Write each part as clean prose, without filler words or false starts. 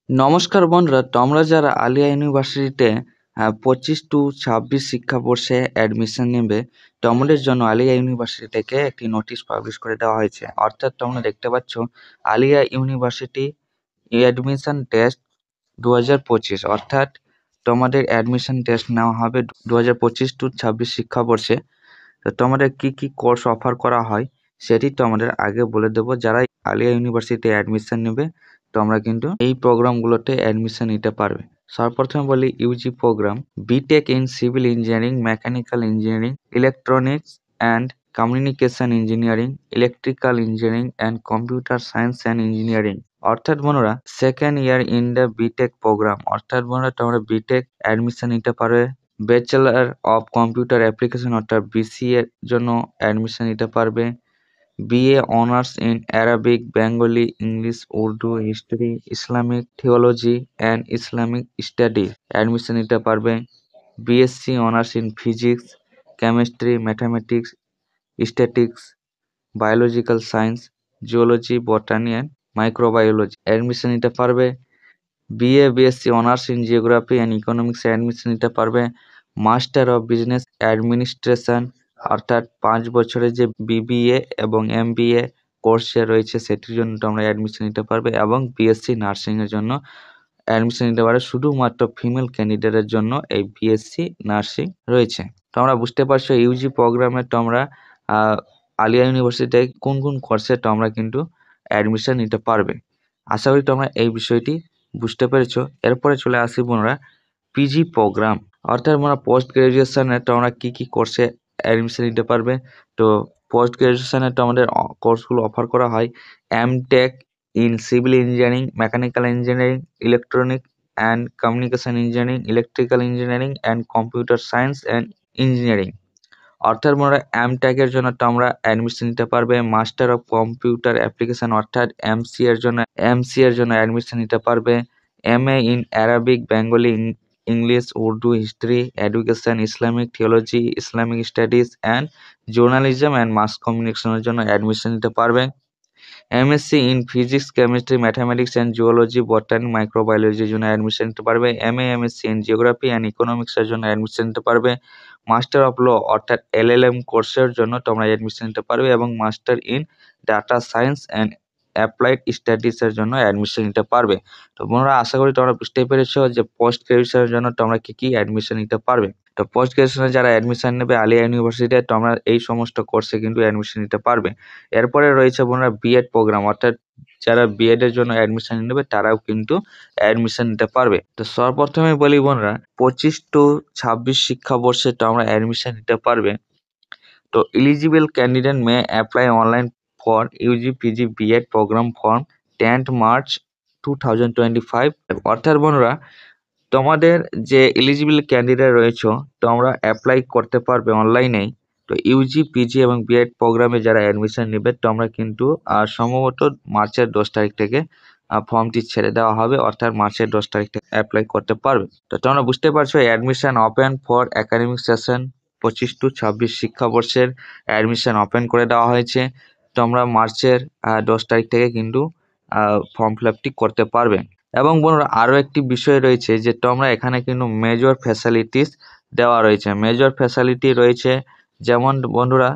নমস্কার বন্ধুরা, তোমরা যারা আলিয়া ইউনিভার্সিটিতে 25 to 26 শিক্ষাবর্ষে অ্যাডমিশন নেবে, তোমাদের জন্য আলিয়া ইউনিভার্সিটি থেকে একটি নোটিশ পাবলিশ করে দেওয়া হয়েছে। অর্থাৎ তোমরা দেখতে পাচ্ছ আলিয়া ইউনিভার্সিটি অ্যাডমিশন টেস্ট 2025, অর্থাৎ তোমাদের অ্যাডমিশন টেস্ট নেওয়া হবে 2025 to 26 শিক্ষাবর্ষে। তো তোমাদের কি কি কোর্স অফার করা হয় সেটি তোমাদের আগে বলে দেবো। যারা আলিয়া ইউনিভার্সিটি অ্যাডমিশন নেবে তোমরা কিন্তু এই প্রোগ্রামগুলোতে অ্যাডমিশন নিতে পারবে। সর্বপ্রথমে বলি UG program, BTech in civil engineering, mechanical engineering, electronics and communication engineering, electrical engineering and computer science and engineering. অর্থাৎ বন্ধুরা second year in the BTech program, অর্থাৎ বন্ধুরা তোমরা বিটেক অ্যাডমিশন নিতে পারবে। ব্যাচেলার অফ কম্পিউটার অ্যাপ্লিকেশন অর্থাৎ BCA এর জন্য অ্যাডমিশন নিতে পারবে। BA honours in Arabic, Bengali, English, Urdu, history, Islamic theology and Islamic study admission নিতে পারবে। BSc honours in physics, chemistry, mathematics, statics, biological science, geology, বটানি and microbiology admission নিতে পারবে। BSc honours in geography and economics admission নিতে পারবে। Master of business administration অর্থাৎ 5 বছরের যে BBA এবং এমবিএ কোর্সে রয়েছে সেটির জন্য তোমরা অ্যাডমিশন নিতে পারবে। এবং বিএসসি নার্সিংয়ের জন্য অ্যাডমিশন নিতে পারবে। শুধুমাত্র ফিমেল ক্যান্ডিডেটের জন্য এই বিএসসি নার্সিং রয়েছে। তোমরা বুঝতে পারছো ইউজি প্রোগ্রামে তোমরা আলিয়া ইউনিভার্সিটিতে কোন কোন কোর্সে তোমরা কিন্তু অ্যাডমিশন নিতে পারবে। আশা করি তোমরা এই বিষয়টি বুঝতে পেরেছো। এরপরে চলে আসি বন্ধুরা পিজি প্রোগ্রাম, অর্থাৎ আমরা পোস্ট গ্রাজুয়েশনে তোমরা কি কি কোর্সে অ্যাডমিশন নিতে পারবে। তো পোস্ট গ্রাজুয়েশনে তো আমাদের কোর্সগুলো অফার করা হয় MTech in civil engineering, mechanical engineering, electronic and communication engineering, electrical engineering and computer science and engineering. অর্থাৎ আমরা এমটেক এর জন্য তোমরা অ্যাডমিশন নিতে পারবে। মাস্টার অফ কম্পিউটার অ্যাপ্লিকেশন অর্থাৎ এমসি এর জন্য অ্যাডমিশন নিতে পারবে। MA in Arabic, Bengali, English, Urdu, history, education, Islamic theology, Islamic studies and journalism and mass কমিউনিকেশনের জন্য অ্যাডমিশন নিতে পারবে। MSc in physics, chemistry, mathematics and geology, বটানি, মাইক্রোবায়োলজির জন্য অ্যাডমিশন নিতে পারবে। এমএসসি ইন জিওগ্রাফি অ্যান্ড ইকোনমিক্সের জন্য অ্যাডমিশন নিতে পারবে। মাস্টার অফ ল অর্থাৎ এলএলএম কোর্সের জন্য তোমরা অ্যাডমিশন নিতে পারবে এবং master in data science and applied স্টাডিজের জন্য অ্যাডমিশন নিতে পারবে। তো বন্ধুরা আশা করি তোমরা বুঝতে পেরেছো যে পোস্ট গ্রাজুয়েশনের জন্য তোমরা কি কি অ্যাডমিশন নিতে পারবে। তো পোস্ট গ্রাজুয়েশনে যারা অ্যাডমিশন নেবে আলিয়া ইউনিভার্সিটিতে তোমরা এই সমস্ত কোর্সে কিন্তু অ্যাডমিশন নিতে পারবে। এরপরে রয়েছে বন্ধুরা বিএড প্রোগ্রাম, অর্থাৎ যারা বিএড এর জন্য অ্যাডমিশন নেবে তারাও কিন্তু অ্যাডমিশন নিতে পারবে। তো সর্বপ্রথমে বলি বন্ধুরা 25 to 26 শিক্ষাবর্ষে তোমরা অ্যাডমিশন নিতে পারবে। তো eligible candidate may apply online for UG PG BEd program form 10th March 2025। অর্থাৎ বন্ধুরা তোমাদের যে এলিজিবল ক্যান্ডিডেট রয়েছে তোমরা অ্যাপ্লাই করতে পারবে অনলাইনেই। তো ইউজি পিজি এবং বিএড প্রোগ্রামে যারা অ্যাডমিশন নেবে তোমরা কিন্তু সম্ভবত মার্চের 10 তারিখ থেকে ফর্মটি ছেড়ে দেওয়া হবে, অর্থাৎ মার্চের 10 তারিখ থেকে অ্যাপ্লাই করতে পারবে। তো তোমরা বুঝতে পারছো admission open for academic session 25 to 26 শিক্ষাবর্ষের অ্যাডমিশন ওপেন করে দেওয়া হয়েছে। তোমরা মার্চের 10 তারিখ থেকে কিন্তু ফর্ম ফিল আপটি করতে পারবে। এবং বন্ধুরা আরও একটি বিষয় রয়েছে যে তোমরা এখানে কিন্তু মেজর ফ্যাসিলিটিস দেওয়া রয়েছে। মেজর ফ্যাসিলিটি রয়েছে যেমন বন্ধুরা,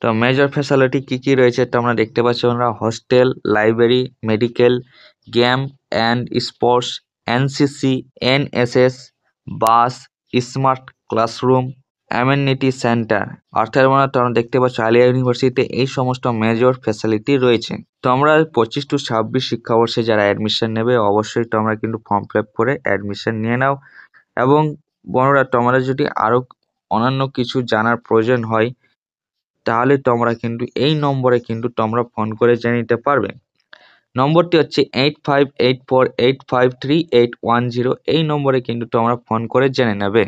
তো মেজর ফ্যাসিলিটি কি কি রয়েছে তোমরা দেখতে পাচ্ছ বন্ধুরা, hostel, library, medical, game and sports, NCC, NSS, bus, smart classroom, amenity centre. অর্থাৎ বন্ধুরা তোমরা দেখতে পাচ্ছ আলিয়া ইউনিভার্সিটিতে এই সমস্ত মেজর ফ্যাসিলিটি রয়েছে। তোমরা 25 to 26 শিক্ষাবর্ষে যারা অ্যাডমিশন নেবে অবশ্যই তোমরা কিন্তু ফর্ম ফিল আপ করে অ্যাডমিশন নিয়ে নাও। এবং বন্ধুরা তোমরা যদি আরও অন্যান্য কিছু জানার প্রয়োজন হয় তাহলে তোমরা কিন্তু এই নম্বরে কিন্তু তোমরা ফোন করে জেনে নিতে পারবে। নম্বরটি হচ্ছে 8584853810। এই নম্বরে কিন্তু তোমরা ফোন করে জেনে নেবে।